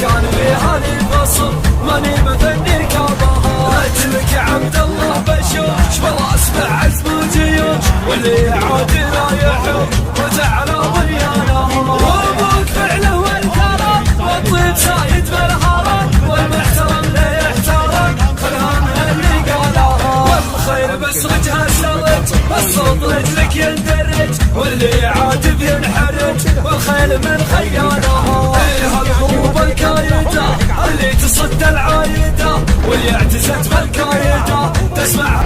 كان بها لي فصل ماني مثني ركابها. لك يا عبد الله بشوش والله اسمع عزم الجيوش واللي يعادي لا يحب وجعله ضيانه. وابوك فعله والكرم والطيب سايد بالهرم والمحترم لا يحترم خلها من اللي قالها. والخير بس رجها سلج الصوت رجلك يندرج واللي يعاتب ينحرج والخيل من خيالها. ايه الحروب الكايده اللي تصد العايده واللي اعتزت بالكايده تسمع.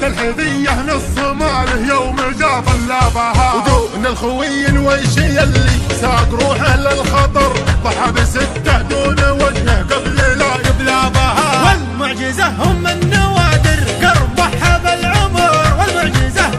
الهدية نص ماله يوم جاب اللابها ودون الخوين ويش يلي ساق روحه للخطر ضحى بسته دون وجهه قبل لا يبلابها. والمعجزة هم النوادر قرب حب العمر والمعجزة